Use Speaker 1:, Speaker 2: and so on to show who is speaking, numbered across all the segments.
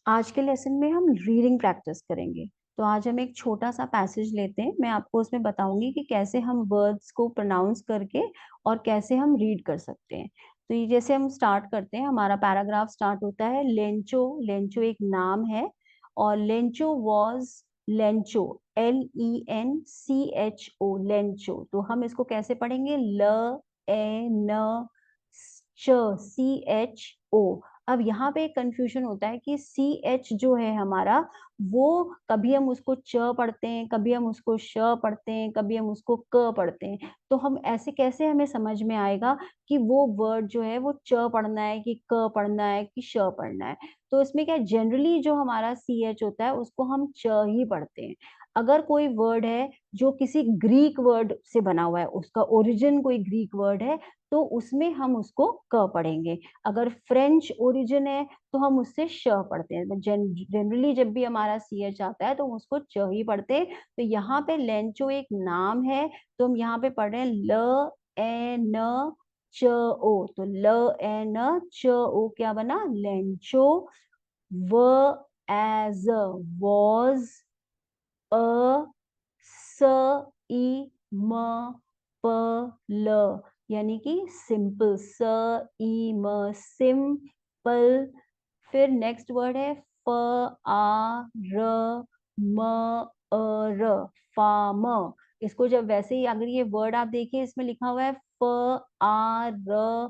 Speaker 1: आज के लेसन में हम रीडिंग प्रैक्टिस करेंगे। तो आज हम एक छोटा सा पैसेज लेते हैं। मैं आपको उसमें बताऊंगी कि कैसे हम वर्ड्स को प्रोनाउंस करके और कैसे हम रीड कर सकते हैं। तो ये जैसे हम स्टार्ट करते हैं, हमारा पैराग्राफ स्टार्ट होता है लेंचो। लेंचो एक नाम है और Lencho was Lencho, LENCHO, Lencho. तो हम इसको कैसे पढ़ेंगे? ल ए न च, CHO। अब यहाँ पे एक कंफ्यूजन होता है कि CH जो है हमारा, वो कभी हम उसको च पढ़ते हैं, कभी हम उसको श पढ़ते हैं, कभी हम उसको क पढ़ते हैं। तो हम ऐसे कैसे हमें समझ में आएगा कि वो वर्ड जो है वो च पढ़ना है कि क पढ़ना है कि श पढ़ना है? तो इसमें क्या, जनरली जो हमारा CH होता है उसको हम च ही पढ़ते हैं। अगर कोई वर्ड है जो किसी ग्रीक वर्ड से बना हुआ है, उसका ओरिजिन कोई ग्रीक वर्ड है, तो उसमें हम उसको क पढ़ेंगे। अगर फ्रेंच ओरिजिन है तो हम उससे श पढ़ते हैं। जनरली जब भी हमारा CH आता है तो हम उसको च ही पढ़ते हैं। तो यहाँ पे लेंचो एक नाम है, तो हम यहाँ पे पढ़ रहे हैं ल ए न च ओ। तो ल ए न च ओ क्या बना? लेंचो। व एज वॉज, अ स ई म प ल, यानी कि सिंपल, स ई म, सिंपल। फिर नेक्स्ट वर्ड है फ आ र म अ र, फार्मर। इसको जब वैसे ही, अगर ये वर्ड आप देखिए, इसमें लिखा हुआ है FARMER,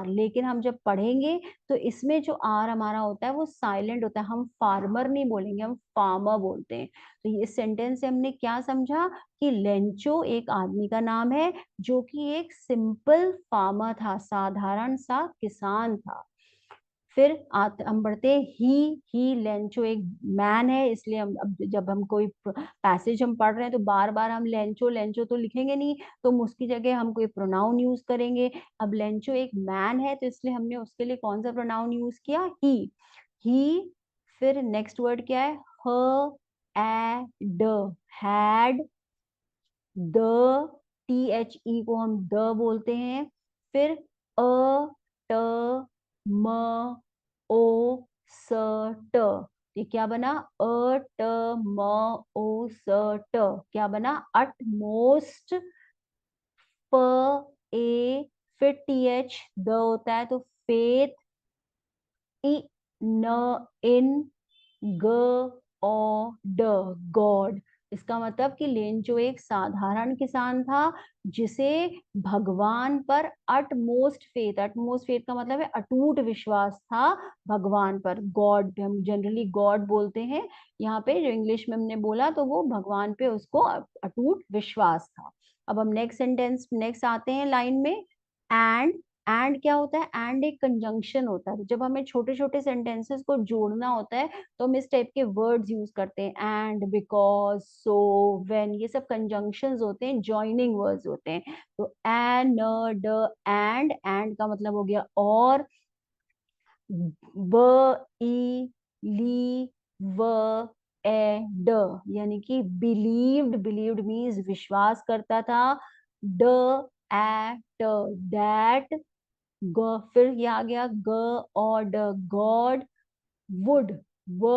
Speaker 1: लेकिन हम जब पढ़ेंगे तो इसमें जो आर हमारा होता है वो साइलेंट होता है। हम फार्मर नहीं बोलेंगे, हम फार्मर बोलते हैं। तो ये सेंटेंस से हमने क्या समझा कि लेंचो एक आदमी का नाम है जो कि एक सिंपल फार्मर था, साधारण सा किसान था। फिर हम बढ़ते हैं ही लेंचो एक मैन है, इसलिए हम अब जब हम कोई पैसेज हम पढ़ रहे हैं तो बार बार हम लेंचो लेंचो तो लिखेंगे नहीं, तो हम उसकी जगह हम कोई प्रोनाउन यूज करेंगे। अब लेंचो एक मैन है तो इसलिए हमने उसके लिए कौन सा प्रोनाउन यूज किया? ही। फिर नेक्स्ट वर्ड क्या है? ह एड, हैड। द, THE को हम द बोलते हैं। फिर अ ट म ओ स ट, ये क्या बना? ट म ओ स ट, क्या बना? अटमोस्ट। प ए, फिर TH द होता है तो फेथ। इ न इन, ग ओ ड, गॉड। इसका मतलब कि लेंचो एक साधारण किसान था जिसे भगवान पर अटमोस्ट फेथ, अटमोस्ट फेथ का मतलब है अटूट विश्वास था भगवान पर। गॉड हम जनरली गॉड बोलते हैं, यहाँ पे जो इंग्लिश में हमने बोला तो वो भगवान पे उसको अटूट विश्वास था। अब हम नेक्स्ट सेंटेंस, नेक्स्ट आते हैं लाइन में। एंड, एंड क्या होता है? एंड एक कंजंक्शन होता है। तो जब हमें छोटे छोटे सेंटेंसेस को जोड़ना होता है तो हम इस टाइप के वर्ड्स यूज करते हैं। एंड, बिकॉज, सो, व्हेन, ये सब कंजंक्शंस होते हैं, जॉइनिंग वर्ड्स होते हैं। तो एन न ड, एंड का मतलब हो गया और। ब ई ली व ए ड, यानी कि बिलीव्ड, बिलीव्ड मीन्स विश्वास करता था। ड एट, दैट। फिर ये आ गया ग और ड, गॉड। वुड, व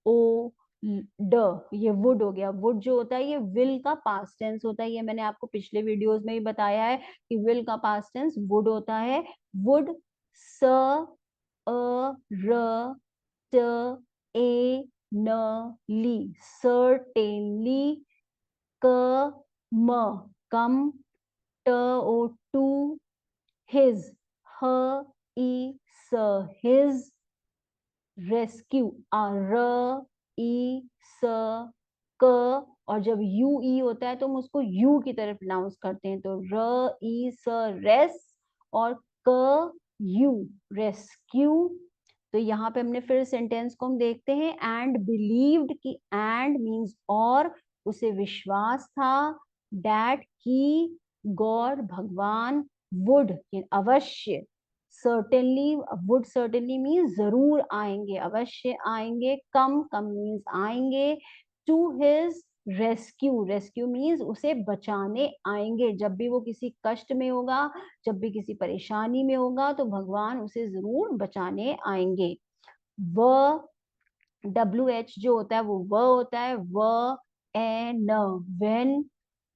Speaker 1: ओ ड, ये वुड हो गया। वुड जो होता है ये विल का पास्ट टेंस होता है, ये मैंने आपको पिछले वीडियोस में ही बताया है कि विल का पास्ट टेंस वुड होता है। वुड। स अ र ट ए न ली, सर्टेनली। क म, कम। ट ओ to, his, h e s, his। Rescue, र ई स क, और जब यू ई होता है तो हम उसको यू की तरफ प्रोनाउंस करते हैं। तो र ई स, रेस, और क यू, रेस्क्यू। तो यहाँ पे हमने फिर सेंटेंस को हम देखते हैं। एंड बिलीव्ड, की एंड मीन्स और, उसे विश्वास था। डैट की, गॉड भगवान। वुड अवश्य। सर्टेनली, वुड सर्टेनली मीन्स जरूर आएंगे, अवश्य आएंगे। कम, कम मीन्स आएंगे। To his rescue, rescue means उसे बचाने आएंगे। जब भी वो किसी कष्ट में होगा, जब भी किसी परेशानी में होगा तो भगवान उसे जरूर बचाने आएंगे। व, WH जो होता है वो व होता है, व ए न, वेन,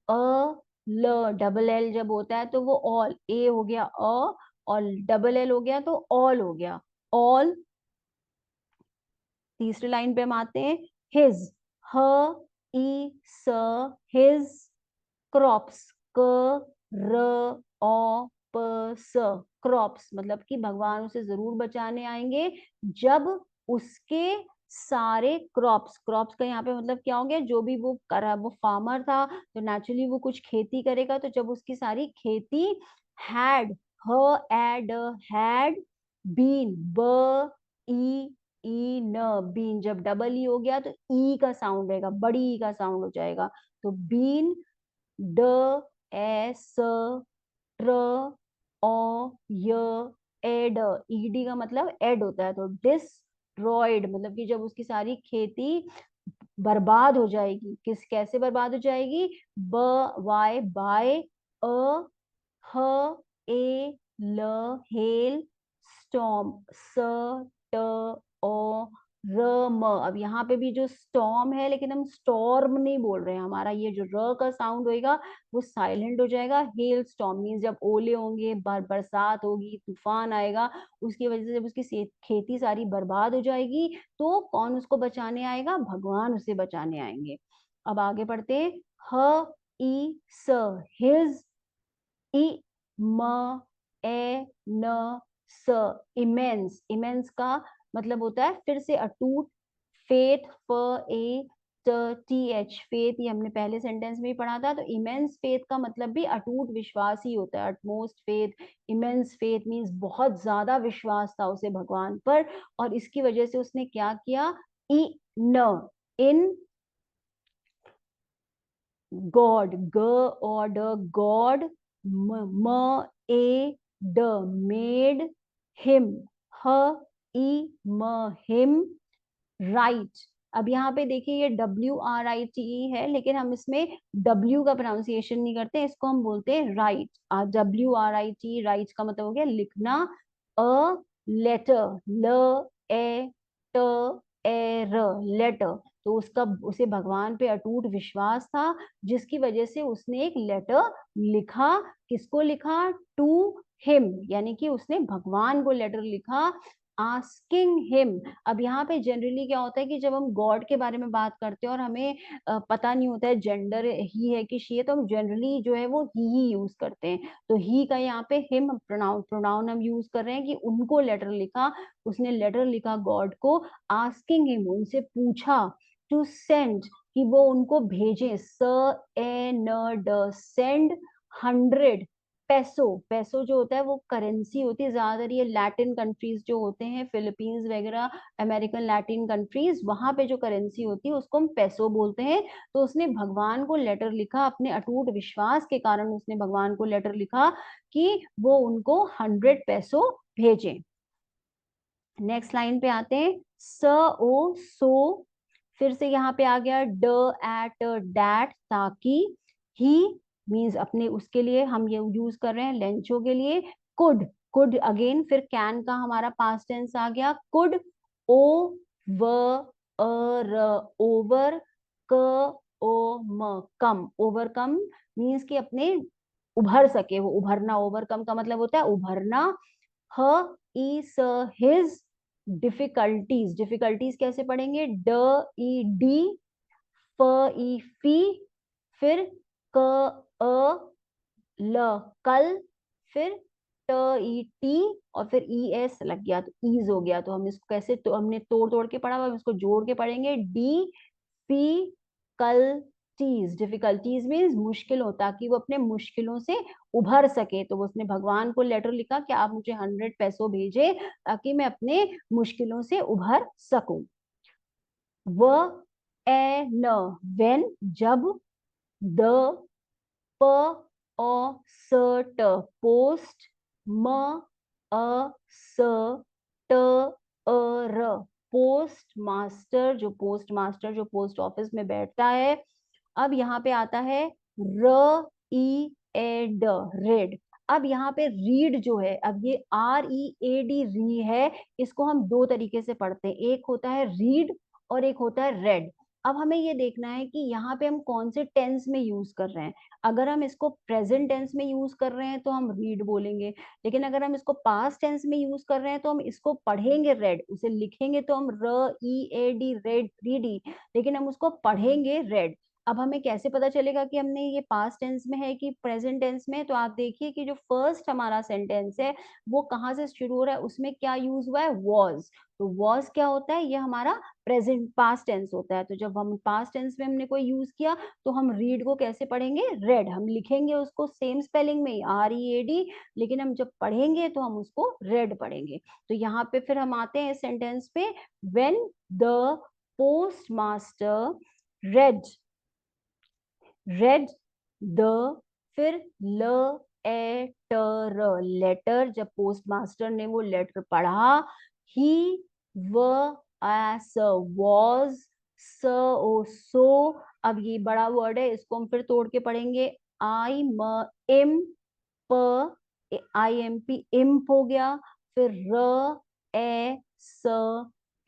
Speaker 1: अ ल, डबल एल जब होता है तो वो ऑल, ए हो गया अ, और डबल एल हो गया तो ऑल हो गया, ऑल। तीसरी लाइन पे हम आते हैं, हिज, ह ई स, हिज, क्रॉप्स, क र ओ प स, क्रॉप्स, मतलब कि भगवान उसे जरूर बचाने आएंगे जब उसके सारे क्रॉप्स, क्रॉप्स का यहाँ पे मतलब क्या हो गया, जो भी वो करा, वो फार्मर था तो नेचुरली वो कुछ खेती करेगा, तो जब उसकी सारी खेती हैड, ह एड, हैड बीन, ब ई ई न, बीन, जब डबल ई हो गया तो ई का साउंड रहेगा, बड़ी ई का साउंड हो जाएगा, तो बीन, ड ए स, ट्र ओ य एड, ईडी का मतलब एड होता है, तो डिस्ट्रॉयड, मतलब कि जब उसकी सारी खेती बर्बाद हो जाएगी, किस कैसे बर्बाद हो जाएगी, ब वाई बाय, अ ह ए ल हेल, स्टॉर्म, स ट ओ र म, अब यहाँ पे भी जो स्टॉर्म है लेकिन हम स्टॉर्म नहीं बोल रहे हैं, हमारा ये जो र का साउंड होएगा वो साइलेंट हो जाएगा, हेल स्टॉर्म मीन्स जब ओले होंगे, बरसात होगी, तूफान आएगा, उसकी वजह से जब उसकी खेती सारी बर्बाद हो जाएगी तो कौन उसको बचाने आएगा, भगवान उसे बचाने आएंगे। अब आगे बढ़ते हैं, ह ई स, हिज, इ म ए न स, इमेंस, इमेंस का मतलब होता है फिर से अटूट, फेथ, फ ए टी एच, फेथ, ये हमने पहले सेंटेंस में ही पढ़ा था, तो इमेंस फेथ का मतलब भी अटूट विश्वास ही होता है, utmost faith, immense faith means बहुत ज्यादा विश्वास था उसे भगवान पर, और इसकी वजह से उसने क्या किया, इ न, इन गॉड, ग और ड, गॉड, म ए ड, मेड, हिम, ह ई म, हिम, राइट। अब यहाँ पे देखिए ये WRITE है, लेकिन हम इसमें W का प्रोनाउंसिएशन नहीं करते, इसको हम बोलते हैं राइट, WRIT, राइट का मतलब हो गया लिखना, अ लेटर, ल ए ट ए र, लेटर, तो उसका, उसे भगवान पे अटूट विश्वास था, जिसकी वजह से उसने एक लेटर लिखा, किसको लिखा, टू हिम, यानी कि उसने भगवान को लेटर लिखा, आस्किंग हिम। अब यहाँ पे जनरली क्या होता है कि जब हम गॉड के बारे में बात करते हैं और हमें पता नहीं होता है जेंडर ही है कि शी है, तो हम जनरली जो है वो ही यूज करते हैं, तो ही का यहाँ पे हिम प्रोनाउन, प्रोनाउन हम यूज कर रहे हैं कि उनको लेटर लिखा, उसने लेटर लिखा गॉड को, आस्किंग हिम, उनसे पूछा, टू सेंड, कि वो उनको भेजे, स ए न ड, सेंड 100 पेसो, पेसो जो होता है वो करेंसी होती है, ज्यादातर ये लैटिन कंट्रीज जो होते हैं, फिलीपींस वगैरह, अमेरिकन लैटिन कंट्रीज, वहां पे जो करेंसी होती है उसको हम पेसो बोलते हैं, तो उसने भगवान को लेटर लिखा, अपने अटूट विश्वास के कारण उसने भगवान को लेटर लिखा कि वो उनको 100 पेसो भेजें। नेक्स्ट लाइन पे आते हैं, स ओ सो, फिर से यहाँ पे आ गया ड एट डैट, ताकि, ही मीन्स अपने, उसके लिए हम ये यूज कर रहे हैं लेंचो के लिए, कुड अगेन, फिर कैन का हमारा पास्ट टेंस आ गया, कुड, ओ व र, ओवर, क ओ म, कम, ओवरकम मीन्स कि अपने उभर सके, वो उभरना, ओवरकम का मतलब होता है उभरना, ह ई स, हिज डिफिकल्टीज, डिफिकल्टीज कैसे पढ़ेंगे, ड ई डी, फ ई फी, फिर क अ ल, कल, फिर ट ई टी, और फिर ई एस लग गया तो ईज हो गया, तो हम इसको कैसे, तो हमने तोड़ तोड़ के पढ़ा, हम इसको जोड़ के पढ़ेंगे, डी पी कल टीज, डिफिकल्टीज मीन्स मुश्किल हो, ताकि वो अपने मुश्किलों से उभर सके, तो वो उसने भगवान को लेटर लिखा कि आप मुझे 100 पेसो भेजे ताकि मैं अपने मुश्किलों से उभर सकूं। व ए न, वेन, जब, द प ओ स ट, पोस्ट, म अ स ट अ र, पोस्ट मास्टर, जो पोस्ट मास्टर जो पोस्ट ऑफिस में बैठता है। अब यहाँ पे आता है र ई ए ड, रेड, अब यहाँ पे रीड जो है, अब ये READ री है, इसको हम दो तरीके से पढ़ते हैं, एक होता है रीड और एक होता है रेड। अब हमें ये देखना है कि यहाँ पे हम कौन से टेंस में यूज कर रहे हैं। अगर हम इसको प्रेजेंट टेंस में यूज कर रहे हैं तो हम रीड बोलेंगे, लेकिन अगर हम इसको पास्ट टेंस में यूज कर रहे हैं तो हम इसको पढ़ेंगे रेड, उसे लिखेंगे तो हम READ रेड रीडी, लेकिन हम उसको पढ़ेंगे रेड। अब हमें कैसे पता चलेगा कि हमने ये पास्ट टेंस में है कि प्रेजेंट टेंस में? तो आप देखिए कि जो फर्स्ट हमारा सेंटेंस है वो कहाँ से शुरू हो रहा है, उसमें क्या यूज हुआ है, वॉज। तो वॉज क्या होता है, ये हमारा प्रेजेंट पास्ट टेंस होता है। तो जब हम पास्ट टेंस में हमने कोई यूज किया तो हम रीड को कैसे पढ़ेंगे, रेड। हम लिखेंगे उसको सेम स्पेलिंग में READ, लेकिन हम जब पढ़ेंगे तो हम उसको रेड पढ़ेंगे। तो यहाँ पे फिर हम आते हैं सेंटेंस पे, when the post master red, read the, फिर ल ए ट र, लेटर, जब पोस्ट मास्टर ने वो लेटर पढ़ा। ही व एस वॉज, स ओ सो। अब ये बड़ा वर्ड है, इसको हम फिर तोड़ के पढ़ेंगे। आई म इम, प आई एम पी, इम्प हो गया। फिर र ए स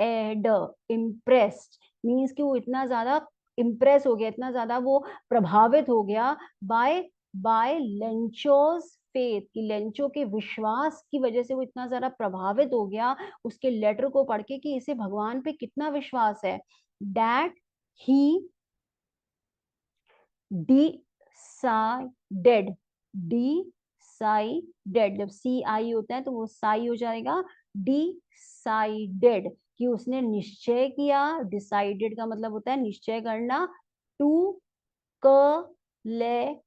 Speaker 1: ए ड, इम्प्रेस्ड, मीन्स कि वो इतना ज्यादा इम्प्रेस हो गया, इतना ज्यादा वो प्रभावित हो गया बाय बाय लेंचोज फेथ, कि लेंचो के विश्वास की वजह से वो इतना ज्यादा प्रभावित हो गया उसके लेटर को पढ़ के, कि इसे भगवान पे कितना विश्वास है। दैट ही डिसाइडेड, डिसाइडेड, जब CI होता है तो वो साई हो जाएगा। डिसाइडेड, कि उसने निश्चय किया, डिसाइडेड का मतलब होता है निश्चय करना। टू कलेक्ट,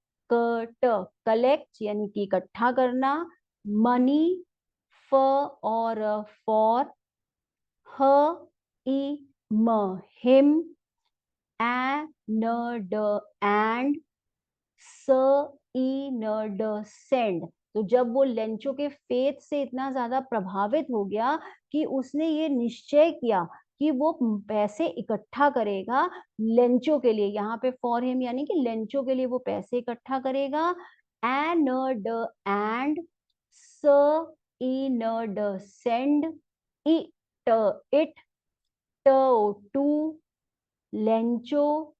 Speaker 1: कलेक्ट यानी कि इकट्ठा करना। मनी, फ और फॉर, ह ई म हिम, एंड एंड, स ई न ड सेंड। तो जब वो लेंचो के फेथ से इतना ज्यादा प्रभावित हो गया कि उसने ये निश्चय किया कि वो पैसे इकट्ठा करेगा लेंचो के लिए, यहाँ पे फॉर हिम यानी कि लेंचो के लिए वो पैसे इकट्ठा करेगा। एन ड एंड, स ई न ड सेंड, इट इट, ट टू, लेंचो,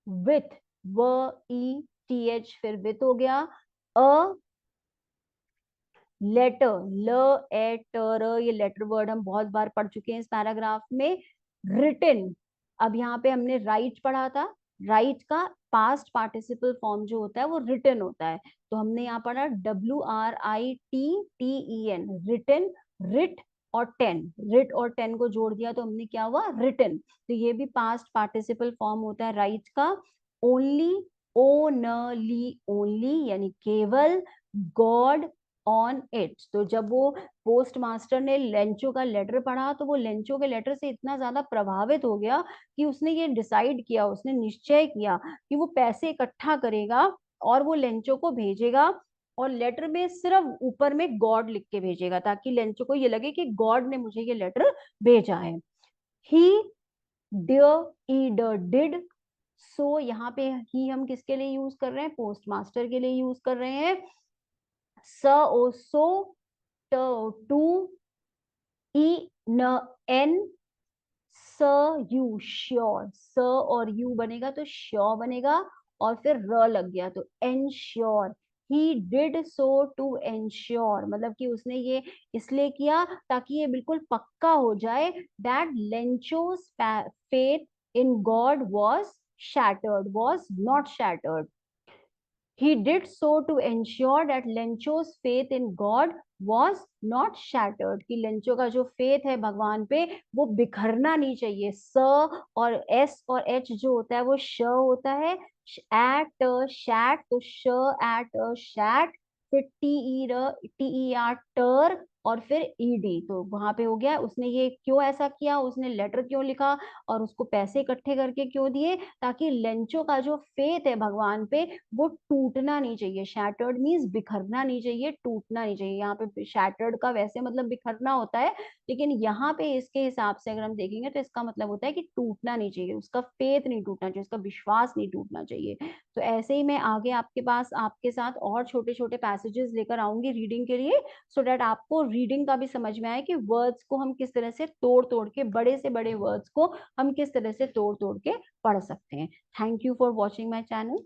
Speaker 1: विथ व ई टी एच, फिर विथ हो गया। अ लेटर, ल ए ट र, ये लेटर वर्ड हम बहुत बार पढ़ चुके हैं इस पैराग्राफ में। रिटन, अब यहाँ पे हमने राइट पढ़ा था, राइट का पास्ट पार्टिसिपल फॉर्म जो होता है वो रिटन होता है। तो हमने यहाँ पढ़ा WRITTEN, रिटन, रिट और टेन, रिट और टेन को जोड़ दिया तो हमने क्या हुआ, रिटन। तो ये भी पास्ट पार्टिसिपल फॉर्म होता है राइट का। ओनली, ओनली, ओनली यानी केवल। गॉड ऑन इट, तो जब वो पोस्ट मास्टर ने लेंचो का लेटर पढ़ा तो वो लेंचो के लेटर से इतना ज्यादा प्रभावित हो गया कि उसने ये डिसाइड किया, उसने निश्चय किया कि वो पैसे इकट्ठा करेगा और वो लेंचो को भेजेगा, और लेटर में सिर्फ ऊपर में गॉड लिख के भेजेगा ताकि लेंचो को ये लगे कि गॉड ने मुझे ये लेटर भेजा है। ही डिड, सो यहाँ पे ही हम किसके लिए यूज कर रहे हैं, पोस्ट मास्टर के लिए यूज कर रहे हैं। स ओ सो, ट टू, ई न एन, स यू श्योर, स और यू बनेगा तो श्योर बनेगा, और फिर र लग गया तो ensure. He did so to ensure, मतलब कि उसने ये इसलिए किया ताकि ये बिल्कुल पक्का हो जाए that Lencho's faith in God was shattered, was not shattered. He did so to ensure that Lencho's faith in God was not shattered, कि लेंचो का जो फेथ है भगवान पे वो बिखरना नहीं चाहिए। स और एस और एच जो होता है वो श होता है, एट शैट, तो श एट शैट, फिर टी ई आर टर, और फिर ईडी। तो वहां पे हो गया उसने ये क्यों ऐसा किया, उसने लेटर क्यों लिखा और उसको पैसे इकट्ठे करके क्यों दिए, ताकि लेंचो का जो फेथ है भगवान पे वो टूटना नहीं चाहिए। शैटर्ड मीन्स बिखरना नहीं चाहिए, टूटना नहीं चाहिए। यहाँ पे शैटर्ड का वैसे मतलब बिखरना होता है, लेकिन यहाँ पे इसके हिसाब से अगर हम देखेंगे तो इसका मतलब होता है कि टूटना नहीं चाहिए, उसका फेथ नहीं टूटना चाहिए, उसका विश्वास नहीं टूटना चाहिए। तो ऐसे ही मैं आगे आपके पास आपके साथ और छोटे छोटे पैसेजेस लेकर आऊंगी रीडिंग के लिए, सो so डैट आपको रीडिंग का भी समझ में आए कि वर्ड्स को हम किस तरह से तोड़ तोड़ के, बड़े से बड़े वर्ड्स को हम किस तरह से तोड़ तोड़ के पढ़ सकते हैं। Thank you for watching my channel.